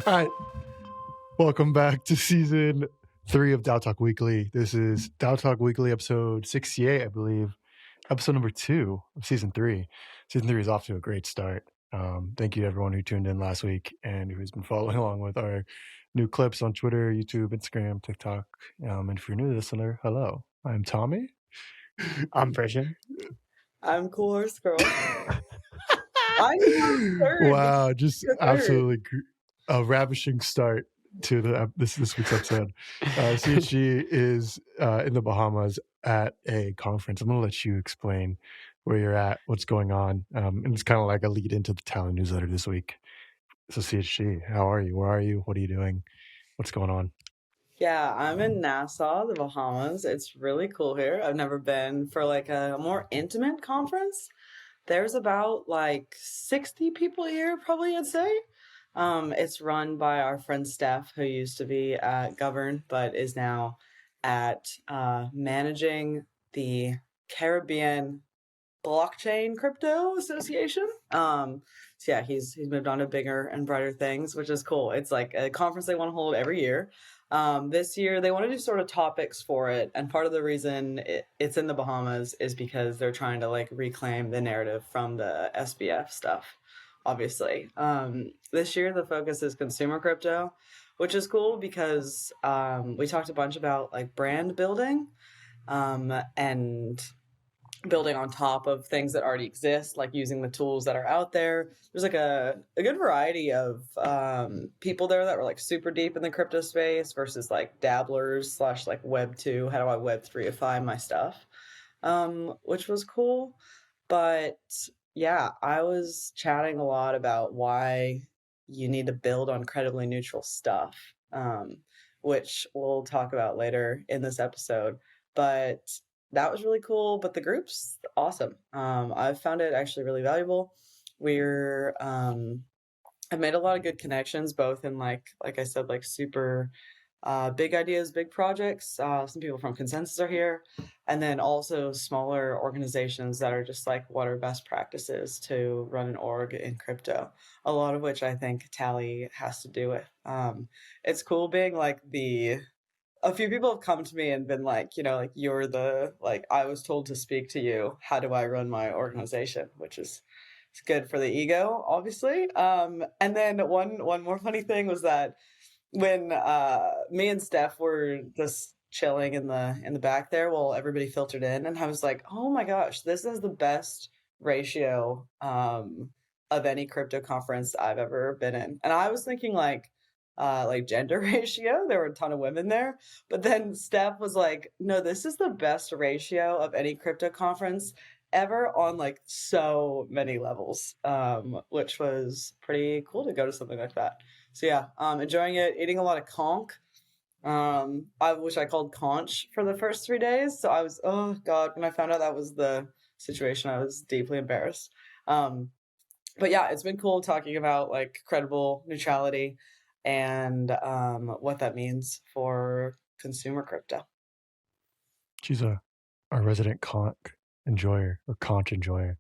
All right. Welcome back to season 3 of DAO Talk Weekly. This is DAO Talk Weekly episode 68, I believe. Episode number 2 of season 3. Season 3 is off to a great start. Thank you to everyone who tuned in last week and who's been following along with our new clips on Twitter, YouTube, Instagram, TikTok. And if you're new listener, hello. I'm Tommy. I'm frisson. I'm coolhorsegirl. I'm third. Wow, just You're third. absolutely a ravishing start to this week's episode. CHG is in the Bahamas at a conference. I'm going to let you explain where you're at, what's going on, and it's kind of like a lead into the Tally newsletter this week. So CHG, how are you? Where are you? What are you doing? What's going on? Yeah, I'm in Nassau, the Bahamas. It's really cool here. I've never been for like a more intimate conference. There's about like 60 people here, probably, I'd say. It's run by our friend Steph, who used to be at Govern, but is now at managing the Caribbean Blockchain Crypto Association. So yeah, he's moved on to bigger and brighter things, which is cool. It's like a conference they want to hold every year. This year they want to do sort of topics for it, and part of the reason it's in the Bahamas is because they're trying to like reclaim the narrative from the SBF stuff. Obviously, this year the focus is consumer crypto, which is cool because we talked a bunch about like brand building and building on top of things that already exist, like using the tools that are out there. There's like a good variety of people there that were like super deep in the crypto space versus like dabblers / like web 2, how do I web 3ify my stuff, which was cool. But yeah, I was chatting a lot about why you need to build on credibly neutral stuff, which we'll talk about later in this episode. But that was really cool, but the group's awesome. I've found it actually really valuable. I've made a lot of good connections, both in like I said, like super big ideas, big projects. Some people from Consensus are here, and then also smaller organizations that are just like, what are best practices to run an org in crypto? A lot of which I think Tally has to do with. It's cool being like a few people have come to me and been like, like, you're the, like, I was told to speak to you. How do I run my organization? Which is, it's good for the ego, obviously. And then one more funny thing was that when me and Steph were just chilling in the back there while everybody filtered in, and I was like, oh my gosh, this is the best ratio of any crypto conference I've ever been in. And I was thinking like gender ratio. There were a ton of women there. But then Steph was like, no, this is the best ratio of any crypto conference ever on like so many levels, which was pretty cool to go to something like that. So yeah, enjoying it, eating a lot of conch, which I called conch for the first 3 days. So I was, oh God, when I found out that was the situation, I was deeply embarrassed. But yeah, it's been cool talking about like credible neutrality and what that means for consumer crypto. She's a resident conch enjoyer or conch enjoyer.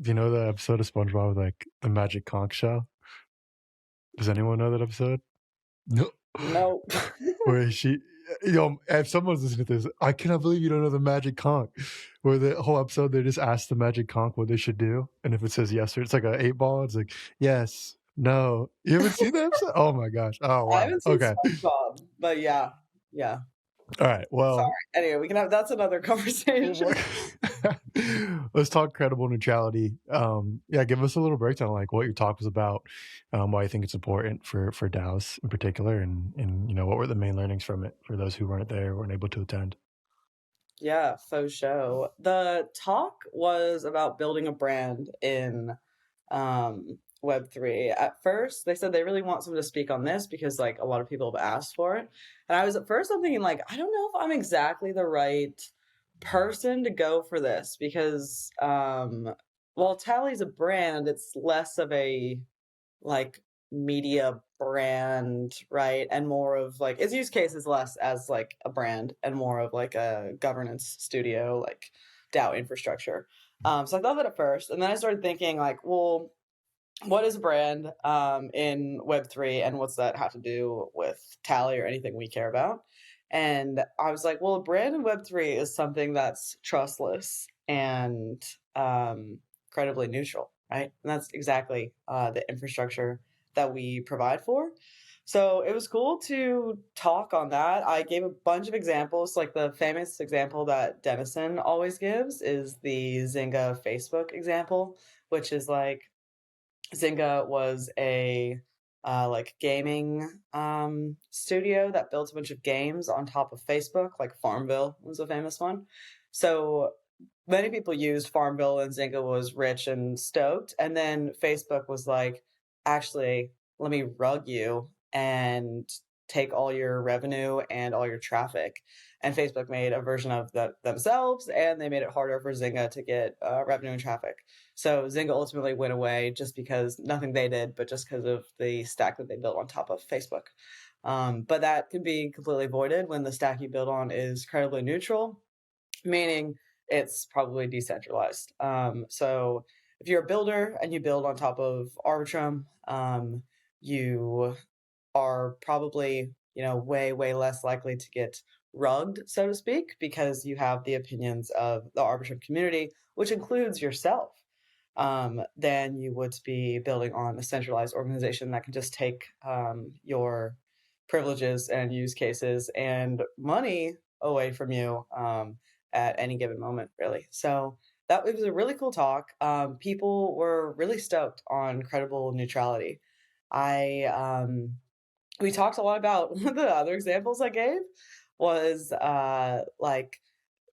Do you know the episode of SpongeBob with like the magic conch shell? Does anyone know that episode? No. Nope. Where she, if someone's listening to this, I cannot believe you don't know the magic conch. Where the whole episode they just ask the magic conch what they should do, and if it says yes or it's like an 8-ball, it's like yes, no. You haven't seen that episode? Oh my gosh! Oh wow. I haven't seen Okay. SpongeBob, but yeah. All right. Well, sorry. Anyway, we can have that's another conversation. Let's talk credible neutrality. Yeah, give us a little breakdown, like what your talk was about, why you think it's important for DAOs in particular, and what were the main learnings from it for those who weren't there, weren't able to attend. Yeah, faux show. The talk was about building a brand in Web3. At first, they said they really want someone to speak on this because like a lot of people have asked for it. And I'm thinking like, I don't know if I'm exactly the right person to go for this because while Tally's a brand, it's less of a like media brand, right? And more of like its use case is less as like a brand and more of like a governance studio, like DAO infrastructure. So I thought that at first, and then I started thinking like, well, what is a brand in Web3, and what's that have to do with Tally or anything we care about? And I was like, well, a brand in Web3 is something that's trustless and credibly neutral, right? And that's exactly the infrastructure that we provide for. So it was cool to talk on that. I gave a bunch of examples. Like the famous example that Denison always gives is the Zynga Facebook example, which is like Zynga was a like gaming studio that built a bunch of games on top of Facebook, like Farmville was a famous one. So many people used Farmville and Zynga was rich and stoked. And then Facebook was like, actually, let me rug you and take all your revenue and all your traffic. And Facebook made a version of that themselves, and they made it harder for Zynga to get revenue and traffic. So Zynga ultimately went away just because nothing they did, but just because of the stack that they built on top of Facebook. But that can be completely voided when the stack you build on is credibly neutral, meaning it's probably decentralized. So if you're a builder and you build on top of Arbitrum, you are probably, way less likely to get rugged, so to speak, because you have the opinions of the Arbitrum community, which includes yourself, than you would be building on a centralized organization that can just take your privileges and use cases and money away from you at any given moment, really. So it was a really cool talk. People were really stoked on credible neutrality. We talked a lot about one of the other examples I gave was like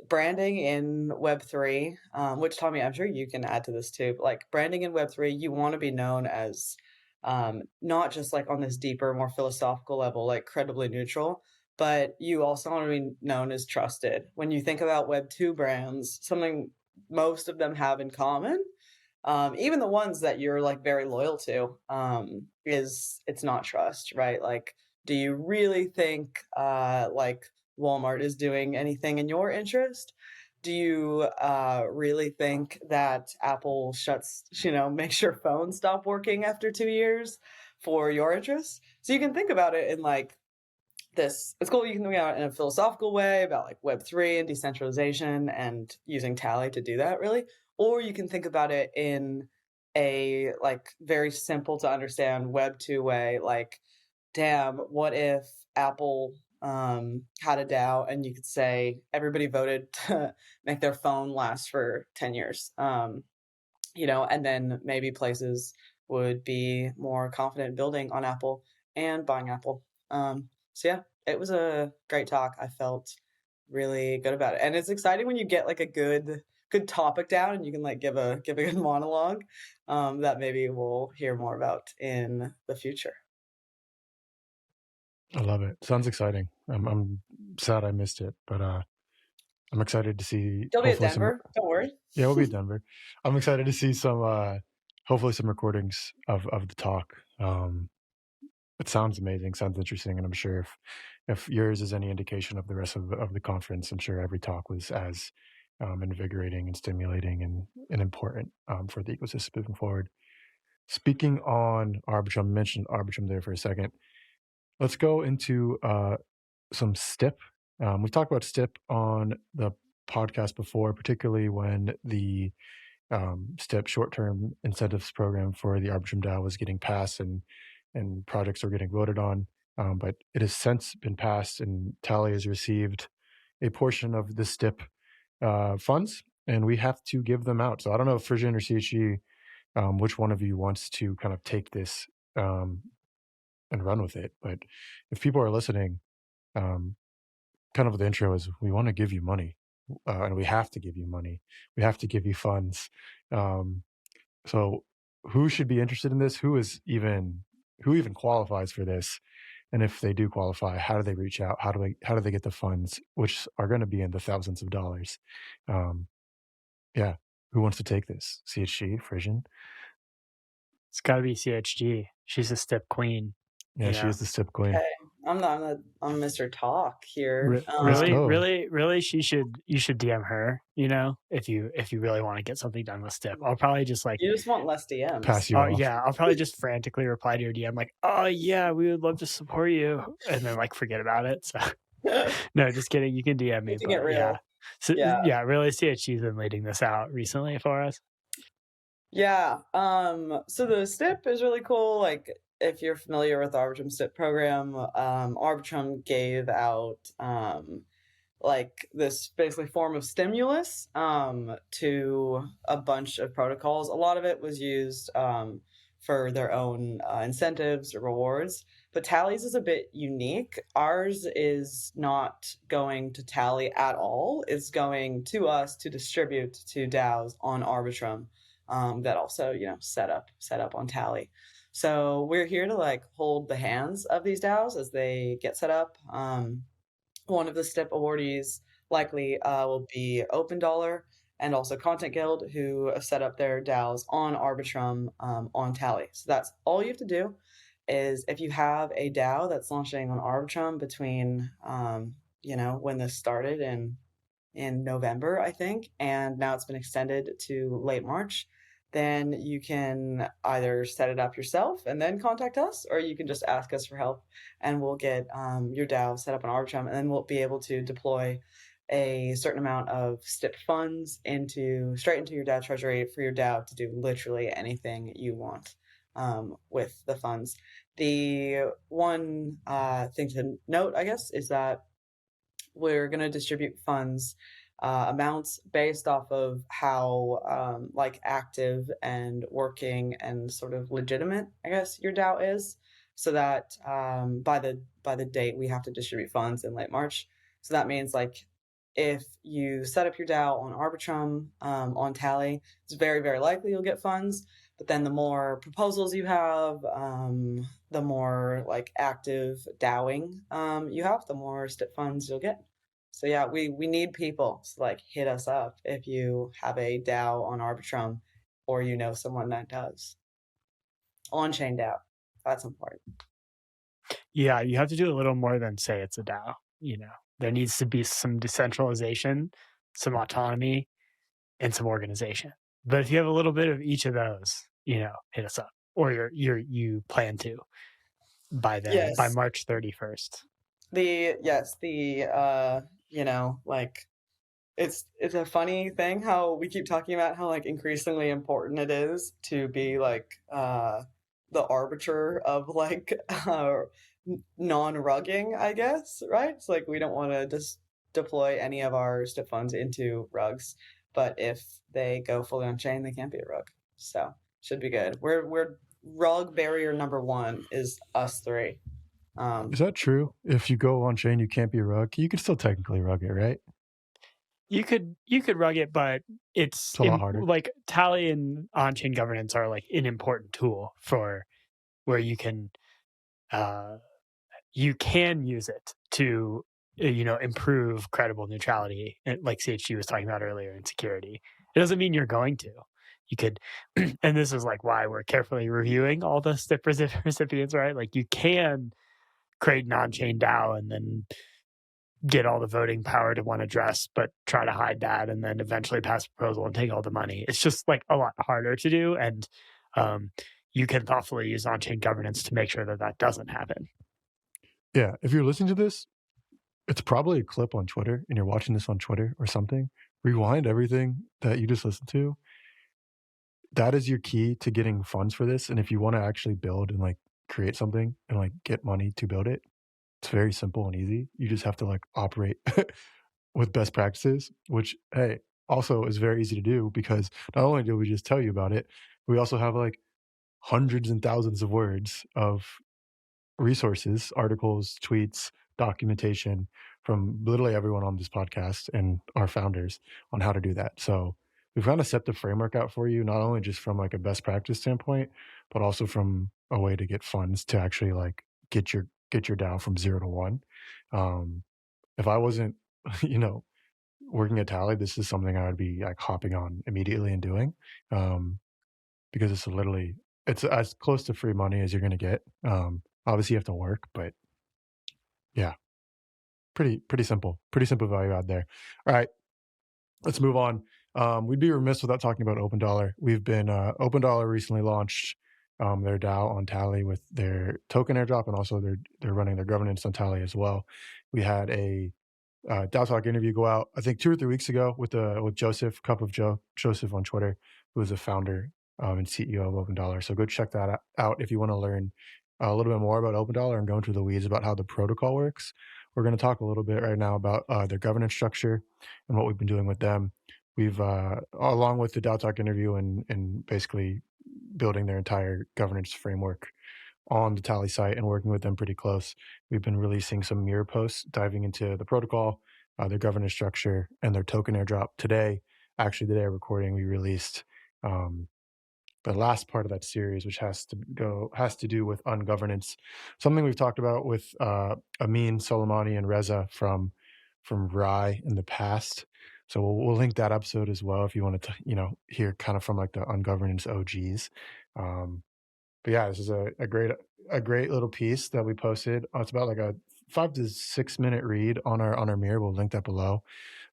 branding in Web3, which Tommy, I'm sure you can add to this too. But like branding in Web3, you want to be known as not just like on this deeper, more philosophical level, like credibly neutral, but you also want to be known as trusted. When you think about Web2 brands, something most of them have in common, even the ones that you're like very loyal to, is it's not trust, right? Like, do you really think like Walmart is doing anything in your interest? Do you really think that Apple makes your phone stop working after 2 years for your interest? So you can think about it in like this. It's cool. You can think about it in a philosophical way about like Web3 and decentralization and using Tally to do that, really. Or you can think about it in a like very simple to understand Web2 way, like, damn, what if Apple had a DAO and you could say everybody voted to make their phone last for 10 years, and then maybe places would be more confident building on Apple and buying Apple. So yeah, it was a great talk. I felt really good about it, and it's exciting when you get like a good topic down and you can like give a good monologue that maybe we'll hear more about in the future. I love it. Sounds exciting. I'm sad I missed it, but I'm excited to see. You'll be at hopefully Denver. Don't worry. Yeah, we'll be in Denver. I'm excited to see some, hopefully some recordings of the talk. It sounds amazing, sounds interesting, and I'm sure if yours is any indication of the rest of the conference, I'm sure every talk was as invigorating and stimulating and important for the ecosystem moving forward. Speaking on Arbitrum, mentioned Arbitrum there for a second. Let's go into some STIP. We've talked about STIP on the podcast before, particularly when the STIP short-term incentives program for the Arbitrum DAO was getting passed and projects are getting voted on. But it has since been passed, and Tally has received a portion of the STIP funds, and we have to give them out. So I don't know if Frisson or CHG, which one of you wants to kind of take this and run with it. But if people are listening, kind of the intro is we want to give you money, and we have to give you money. We have to give you funds. So who should be interested in this? Who even qualifies for this? And if they do qualify, how do they reach out? How do they get the funds, which are going to be in the thousands of dollars? Yeah. Who wants to take this? CHG, Frisson? It's got to be CHG. She's a STIP queen. Yeah, she is the STIP queen. Okay. I'm Mr. Talk here. Let's go. Really, you should DM her. You know, if you really want to get something done with STIP, I'll probably just like You just want less DMs. pass you off. yeah, I'll probably just frantically reply to your DM like, oh yeah, we would love to support you, and then like forget about it. So no, just kidding. You can DM me. To get real. Yeah. So Yeah. really, CHG's been leading this out recently for us. Yeah. So the STIP is really cool. Like, if you're familiar with the Arbitrum STIP program, Arbitrum gave out like this basically form of stimulus to a bunch of protocols. A lot of it was used for their own incentives or rewards. But Tally's is a bit unique. Ours is not going to Tally at all. It's going to us to distribute to DAOs on Arbitrum that also, set up on Tally. So we're here to like hold the hands of these DAOs as they get set up. One of the STIP awardees likely will be Open Dollar and also Content Guild, who have set up their DAOs on Arbitrum on Tally. So that's all you have to do. Is if you have a DAO that's launching on Arbitrum between, when this started in November, I think, and now it's been extended to late March, then you can either set it up yourself and then contact us, or you can just ask us for help, and we'll get your DAO set up on Arbitrum, and then we'll be able to deploy a certain amount of STIP funds straight into your DAO treasury for your DAO to do literally anything you want with the funds. The one thing to note, I guess, is that we're going to distribute funds amounts based off of how like active and working and sort of legitimate, I guess, your DAO is, so that by the date we have to distribute funds in late March. So that means like if you set up your DAO on Arbitrum on Tally, it's very, very likely you'll get funds. But then the more proposals you have, the more like active DAOing you have, the more STIP funds you'll get. So yeah, we need people. So like hit us up if you have a DAO on Arbitrum or you know someone that does. On-chain DAO. That's important. Yeah, you have to do a little more than say it's a DAO. There needs to be some decentralization, some autonomy, and some organization. But if you have a little bit of each of those, hit us up, or you plan to by March 31st. It's a funny thing how we keep talking about how like increasingly important it is to be like the arbiter of like non-rugging, I guess, right? It's like we don't want to just deploy any of our STIP funds into rugs, but if they go fully on chain, they can't be a rug. So should be good. We're rug barrier number 1 is us 3. Is that true? If you go on chain, you can't be a rug. You could still technically rug it, right? You could rug it, but it's a lot harder. Like Tally and on-chain governance are like an important tool for where you can use it to improve credible neutrality, like CHG was talking about earlier, in security. It doesn't mean you're going to. You could, and this is like why we're carefully reviewing all the STIP recipients, right? Like you can create an on-chain DAO and then get all the voting power to one address, but try to hide that and then eventually pass a proposal and take all the money. It's just like a lot harder to do, and you can thoughtfully use on-chain governance to make sure that doesn't happen. Yeah, if you're listening to this, it's probably a clip on Twitter and you're watching this on Twitter or something. Rewind everything that you just listened to. That is your key to getting funds for this. And if you want to actually build and like create something and like get money to build it, it's very simple and easy. You just have to like operate with best practices, which, hey, also is very easy to do, because not only do we just tell you about it, we also have like hundreds and thousands of words of resources, articles, tweets, documentation from literally everyone on this podcast and our founders on how to do that. So we've kind of set the framework out for you, not only just from like a best practice standpoint, but also from a way to get funds to actually like get your DAO from 0 to 1. If I wasn't, working at Tally, this is something I would be like hopping on immediately and doing, because it's as close to free money as you're going to get. Obviously you have to work, but Yeah, pretty simple value add there. All right, let's move on. We'd be remiss without talking about Open Dollar. We've been Open Dollar recently launched their DAO on Tally with their token airdrop, and also they're running their governance on Tally as well. We had a DAO Talk interview go out, I think 2 or 3 weeks ago with Joseph, Cup of Joe, Joseph on Twitter, who is the founder and CEO of Open Dollar. So go check that out if you want to learn a little bit more about Open Dollar and go into the weeds about how the protocol works. We're going to talk a little bit right now about their governance structure and what we've been doing with them. We've, along with the DAO Talk interview and basically building their entire governance framework on the Tally site and working with them pretty close, we've been releasing some mirror posts diving into the protocol, their governance structure, and their token airdrop. Today, actually the day of recording, we released the last part of that series, which has to do with ungovernance, something we've talked about with Amin, Soleimani, and Reza from Rye in the past. So we'll link that episode as well if you want to hear kind of from like the ungovernance OGs. But yeah, this is a great little piece that we posted. It's about like a 5 to 6 minute read on our mirror. We'll link that below,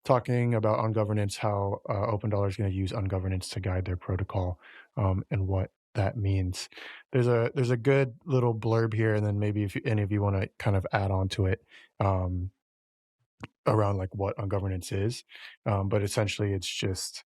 talking about ungovernance, how Open Dollar is going to use ungovernance to guide their protocol, and what that means. There's a good little blurb here, and then maybe if any of you want to kind of add on to it around like what ungovernance is, but essentially it's just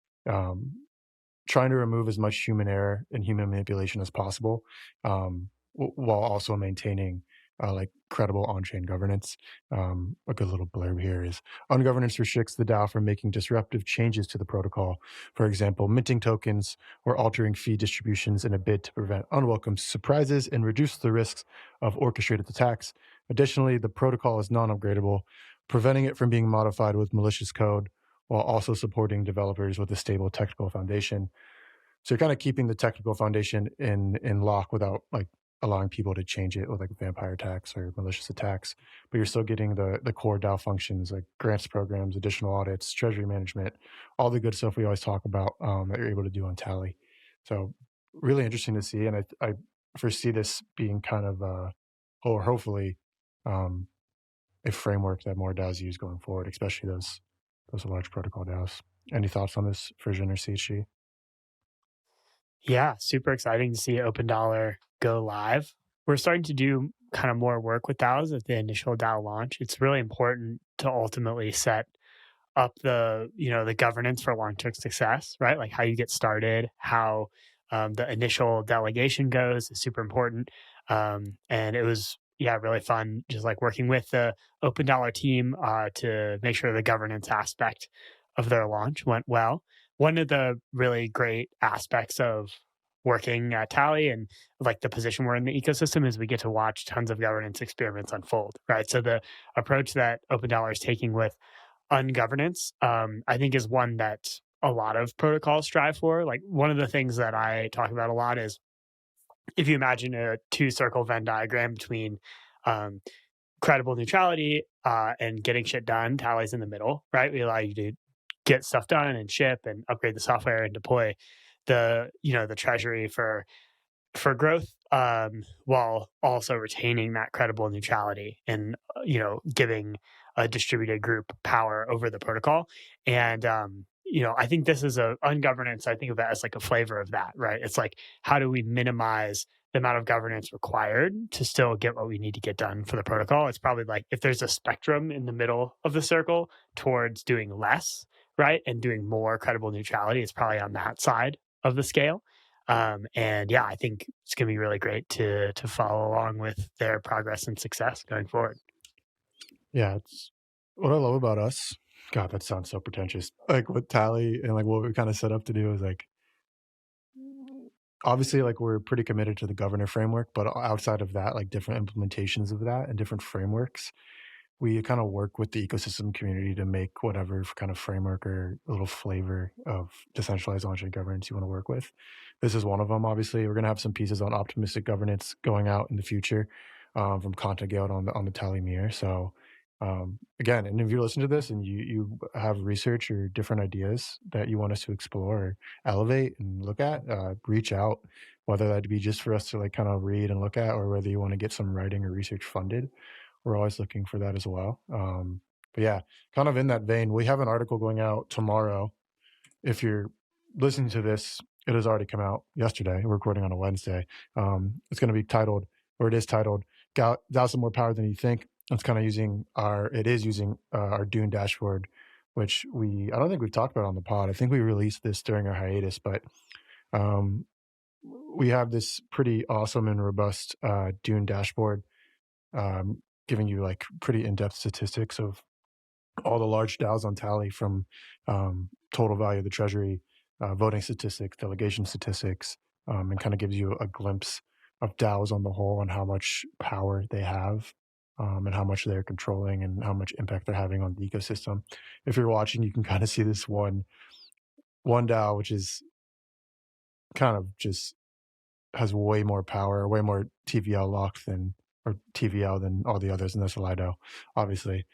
trying to remove as much human error and human manipulation as possible, while also maintaining like credible on-chain governance. A good little blurb here is: ungovernance restricts the DAO from making disruptive changes to the protocol, for example, minting tokens or altering fee distributions in a bid to prevent unwelcome surprises and reduce the risks of orchestrated attacks. Additionally, the protocol is non-upgradable, preventing it from being modified with malicious code, while also supporting developers with a stable technical foundation. So you're kind of keeping the technical foundation in lock without like allowing people to change it with like vampire attacks or malicious attacks, but you're still getting the core DAO functions like grants programs, additional audits, treasury management, all the good stuff we always talk about that you're able to do on Tally. So really interesting to see, and I foresee this being kind of or hopefully a framework that more DAOs use going forward, especially those large protocol DAOs. Any thoughts on this, Frisson or CHG? Yeah, super exciting to see Open Dollar go live. We're starting to do kind of more work with DAOs at the initial DAO launch. It's really important to ultimately set up the governance for long-term success, right? Like how you get started, how the initial delegation goes is super important. And it was really fun just like working with the Open Dollar team to make sure the governance aspect of their launch went well. One of the really great aspects of working at Tally and like the position we're in the ecosystem is we get to watch tons of governance experiments unfold, right? So the approach that Open Dollar is taking with ungovernance, I think is one that a lot of protocols strive for. Like one of the things that I talk about a lot is if you imagine a 2-circle Venn diagram between credible neutrality and getting shit done, Tally's in the middle, right? We allow you to get stuff done and ship and upgrade the software and deploy the treasury for growth, while also retaining that credible neutrality and giving a distributed group power over the protocol. And I think this is ungovernance. I think of it as like a flavor of that, right? It's like, how do we minimize the amount of governance required to still get what we need to get done for the protocol? It's probably like if there's a spectrum in the middle of the circle towards doing less, right, and doing more credible neutrality, it's probably on that side of the scale. And yeah, I think it's going to be really great to follow along with their progress and success going forward. Yeah, it's what I love about us. God, that sounds so pretentious. Like with Tally and like what we kind of set up to do is like, obviously like we're pretty committed to the governor framework, but outside of that, like different implementations of that and different frameworks, we kind of work with the ecosystem community to make whatever kind of framework or little flavor of decentralized on-chain governance you want to work with. This is one of them. Obviously, we're going to have some pieces on optimistic governance going out in the future from Content Gale on the Tally mirror. So again, and if you listen to this and you have research or different ideas that you want us to explore or elevate and look at, reach out, whether that be just for us to like kind of read and look at, or whether you want to get some writing or research funded. we're always looking for that as well. But yeah, kind of in that vein, we have an article going out tomorrow. If you're listening to this, it has already come out yesterday. We're recording on a Wednesday. It's going to be titled, or it is titled, DAOs have more power than you think. It's kind of using our Dune dashboard, which I don't think we've talked about on the pod. I think we released this during our hiatus, but we have this pretty awesome and robust Dune dashboard, giving you like pretty in-depth statistics of all the large DAOs on Tally, from total value of the treasury, voting statistics, delegation statistics, and kind of gives you a glimpse of DAOs on the whole and how much power they have, and how much they're controlling and how much impact they're having on the ecosystem. If you're watching, you can kind of see this one DAO, which is kind of just has way more power, way more TVL locked than all the others, and that's Lido, obviously.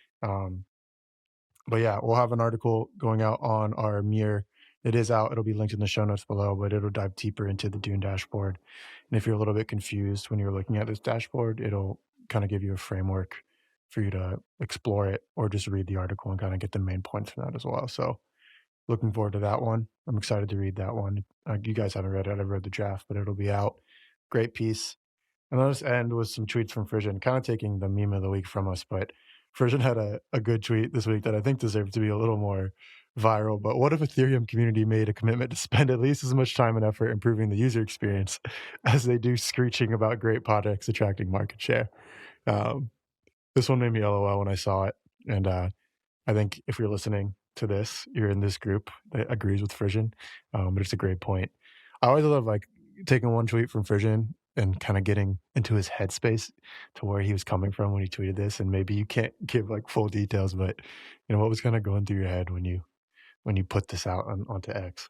But yeah, we'll have an article going out on our Mir. It is out. It'll be linked in the show notes below, but it'll dive deeper into the Dune dashboard. And if you're a little bit confused when you're looking at this dashboard, it'll kind of give you a framework for you to explore it, or just read the article and kind of get the main points from that as well. So looking forward to that one. I'm excited to read that one. You guys haven't read it. I've read the draft, but it'll be out. Great piece. And I'll just end with some tweets from Frisson, kind of taking the meme of the week from us, but Frisson had a good tweet this week that I think deserved to be a little more viral. But what if Ethereum community made a commitment to spend at least as much time and effort improving the user experience as they do screeching about great products attracting market share? This one made me LOL when I saw it. And I think if you're listening to this, you're in this group that agrees with Frisson. But it's a great point. I always love like taking one tweet from Frisson and kind of getting into his headspace to where he was coming from when he tweeted this. And maybe you can't give like full details, but what was kind of going through your head when you put this out onto X?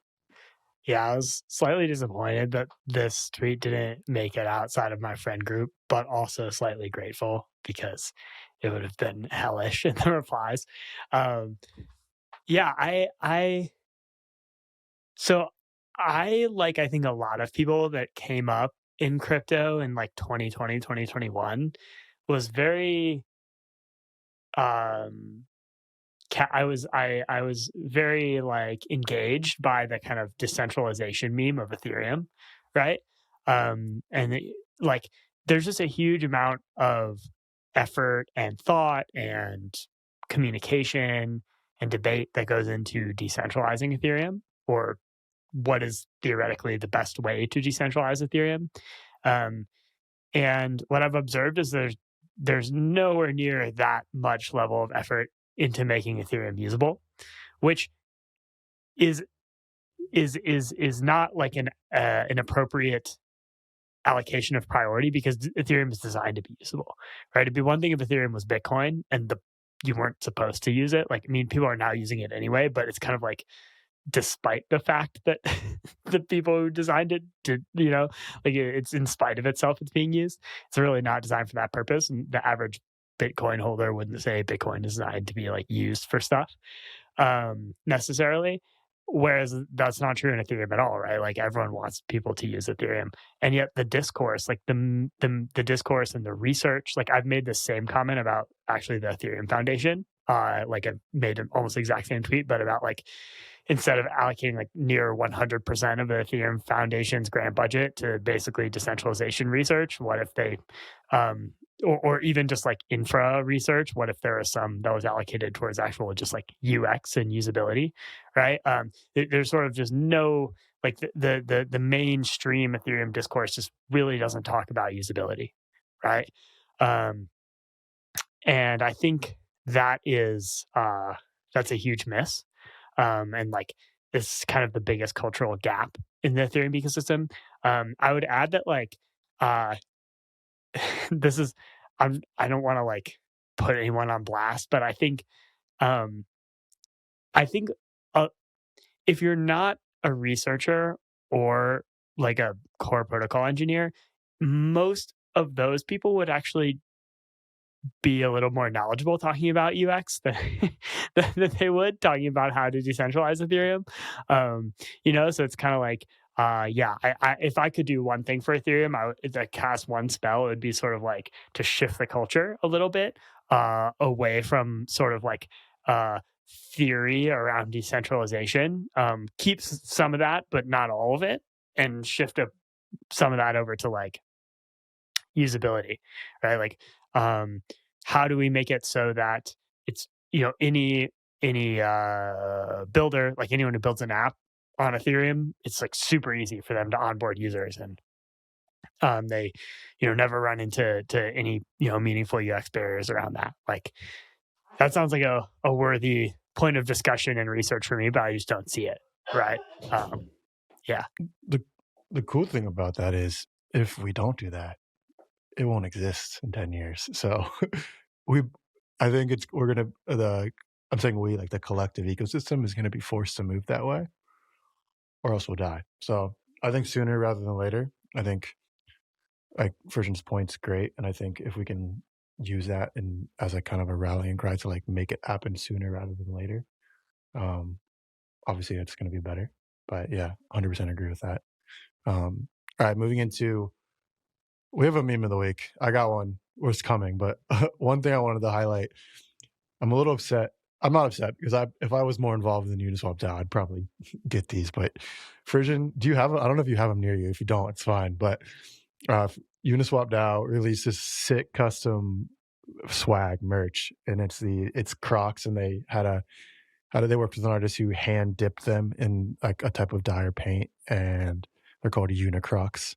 Yeah, I was slightly disappointed that this tweet didn't make it outside of my friend group, but also slightly grateful because it would have been hellish in the replies. Yeah, I think a lot of people that came up in crypto in like 2020, 2021 was very I was very like engaged by the kind of decentralization meme of Ethereum, right? Like there's just a huge amount of effort and thought and communication and debate that goes into decentralizing Ethereum, or what is theoretically the best way to decentralize Ethereum. And what I've observed is there's nowhere near that much level of effort into making Ethereum usable, which is not like an appropriate allocation of priority, because Ethereum is designed to be usable, right? It'd be one thing if Ethereum was Bitcoin and you weren't supposed to use it. Like, I mean, people are now using it anyway, but it's kind of like, despite the fact that the people who designed it did, like it's in spite of itself, it's being used. It's really not designed for that purpose. And the average Bitcoin holder wouldn't say Bitcoin is designed to be like used for stuff necessarily. Whereas that's not true in Ethereum at all, right? Like everyone wants people to use Ethereum, and yet the discourse, like the discourse and the research, like I've made the same comment about actually the Ethereum Foundation. Like I've made an almost exact same tweet, but about like, instead of allocating like near 100% of the Ethereum Foundation's grant budget to basically decentralization research, what if they, or even just like infra research, what if there are some that was allocated towards actual just like UX and usability, right? There's sort of just no, like the mainstream Ethereum discourse just really doesn't talk about usability, right? And I think that is, that's a huge miss. And like this is kind of the biggest cultural gap in the Ethereum ecosystem. I would add that like this is I don't want to like put anyone on blast, but I think if you're not a researcher or like a core protocol engineer, most of those people would actually be a little more knowledgeable talking about UX than they would talking about how to decentralize Ethereum. So it's kind of like yeah, if I could do one thing for Ethereum, I would to cast one spell. It would be sort of like to shift the culture a little bit away from sort of like theory around decentralization. Keeps some of that, but not all of it, and shift some of that over to like usability, right? Like, how do we make it so that it's any builder, like anyone who builds an app on Ethereum, it's like super easy for them to onboard users, and they never run into any meaningful UX barriers around that. Like that sounds like a worthy point of discussion and research for me, but I just don't see it. Right? Yeah. The cool thing about that is if we don't do that, it won't exist in 10 years. So I think I'm saying we, like the collective ecosystem, is going to be forced to move that way, or else we'll die. So I think sooner rather than later. I think like Frission's point's great, and I think if we can use that as a kind of a rallying cry to like make it happen sooner rather than later, obviously it's going to be better. But yeah, 100% agree with that. All right, moving into, we have a meme of the week. I got one. Was coming, but one thing I wanted to highlight. I'm a little upset. I'm not upset because if I was more involved in Uniswap DAO, I'd probably get these. But Frisson, do you have? I don't know if you have them near you. If you don't, it's fine. But Uniswap DAO released this sick custom swag merch, and it's Crocs, and they they worked with an artist who hand dipped them in like a type of dye paint, and they're called Unicrocs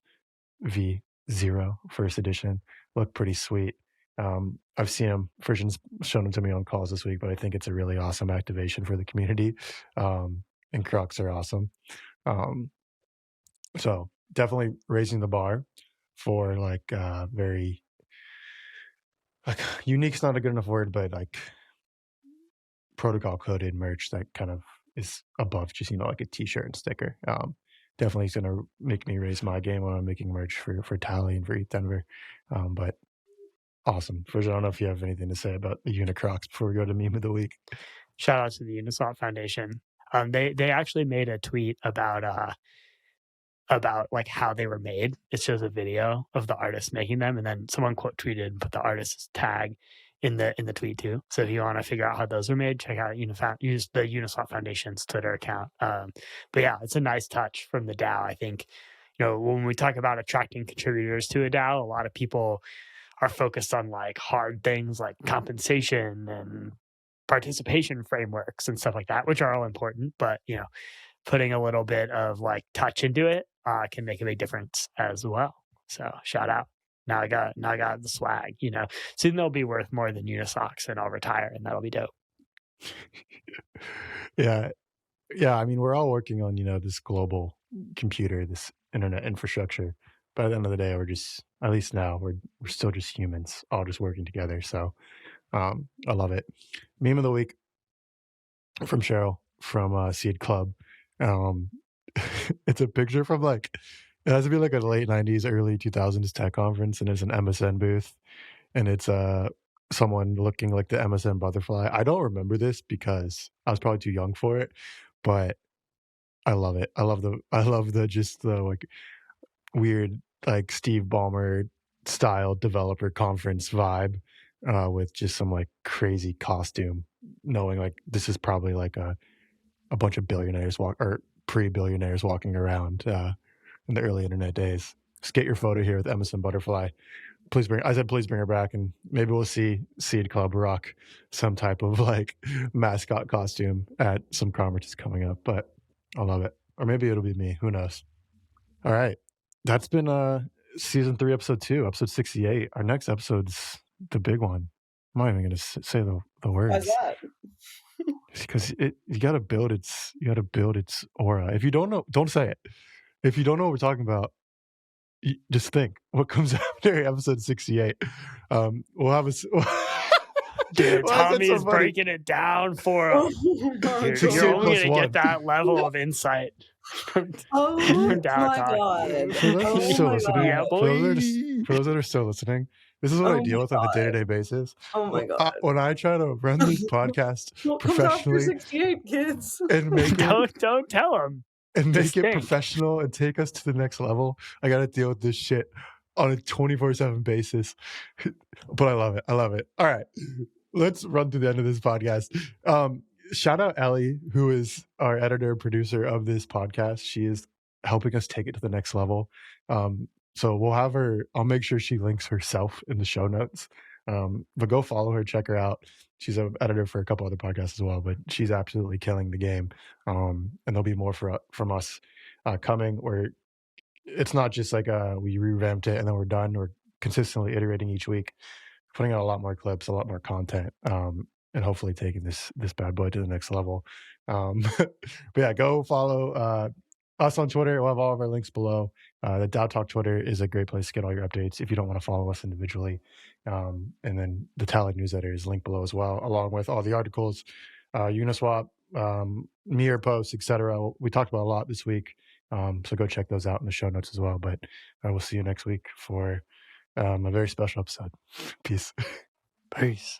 V0 first edition. Look pretty sweet. I've seen them. Frisson's shown them to me on calls this week, but I think it's a really awesome activation for the community. And Crocs are awesome. So definitely raising the bar for like very like unique's not a good enough word, but like protocol coded merch that kind of is above just like a t-shirt and sticker. Definitely is going to make me raise my game when I'm making merch for Tally and for ETH Denver. But awesome. Frisson, I don't know if you have anything to say about the Unicrocs before we go to meme of the week. Shout out to the Uniswap Foundation. They actually made a tweet about like how they were made. It shows a video of the artist making them, and then someone quote tweeted and put the artist's tag in the tweet too. So if you want to figure out how those were made, check out use the Uniswap Foundation's Twitter account. But yeah, it's a nice touch from the DAO. I think when we talk about attracting contributors to a DAO, a lot of people are focused on like hard things like compensation and participation frameworks and stuff like that, which are all important. But putting a little bit of like touch into it can make a big difference as well. So shout out. Now I got the swag. Soon they'll be worth more than Unisocks, and I'll retire, and that'll be dope. Yeah. I mean, we're all working on this global computer, this internet infrastructure. But at the end of the day, we're just, at least now, we're still just humans, all just working together. So I love it. Meme of the week from Cheryl from Seed Club. It's a picture from it has to be like a late 90s, early 2000s tech conference, and it's an MSN booth, and it's someone looking like the MSN butterfly. I don't remember this because I was probably too young for it, but I love it. I love the just the like weird like Steve Ballmer style developer conference vibe with just some like crazy costume, knowing like this is probably like a bunch of billionaires or pre-billionaires walking around in the early internet days. Just get your photo here with Emerson Butterfly. Please bring her back, and maybe we'll see Seed Club rock some type of like mascot costume at some conferences coming up. But I love it. Or maybe it'll be me. Who knows? All right. That's been season 3, episode 2, episode 68. Our next episode's the big one. I'm not even going to say the words. Why's that? Because you got to build its aura. If you don't know, don't say it. If you don't know what we're talking about, just think what comes after episode 68. We'll have a. Dude, Tommy is breaking it down for us. You're only going to get that level of insight from my DAO Talk. For those that are still listening, this is what I deal with on a day-to-day basis. Oh my god! When I try to run this podcast professionally, 68 kids, and make don't tell them. and make it Distinct. professional and take us to the next level, I got to deal with this shit on a 24/7 basis. But I love it. I love it. All right. Let's run to the end of this podcast. Shout out Ellie, who is our editor and producer of this podcast. She is helping us take it to the next level. So we'll have her, I'll make sure she links herself in the show notes. But go follow her, check her out. She's an editor for a couple other podcasts as well, but she's absolutely killing the game. And there'll be more from us coming, where it's not just like we revamped it and then we're done. We're consistently iterating each week, putting out a lot more clips, a lot more content, and hopefully taking this bad boy to the next level. But yeah, go follow us on Twitter. We'll have all of our links below. The DAO Talk Twitter is a great place to get all your updates if you don't want to follow us individually. And then the Tally newsletter is linked below as well, along with all the articles, Uniswap, Mirror posts, etc. We talked about a lot this week. So go check those out in the show notes as well. But I will see you next week for a very special episode. Peace. Peace.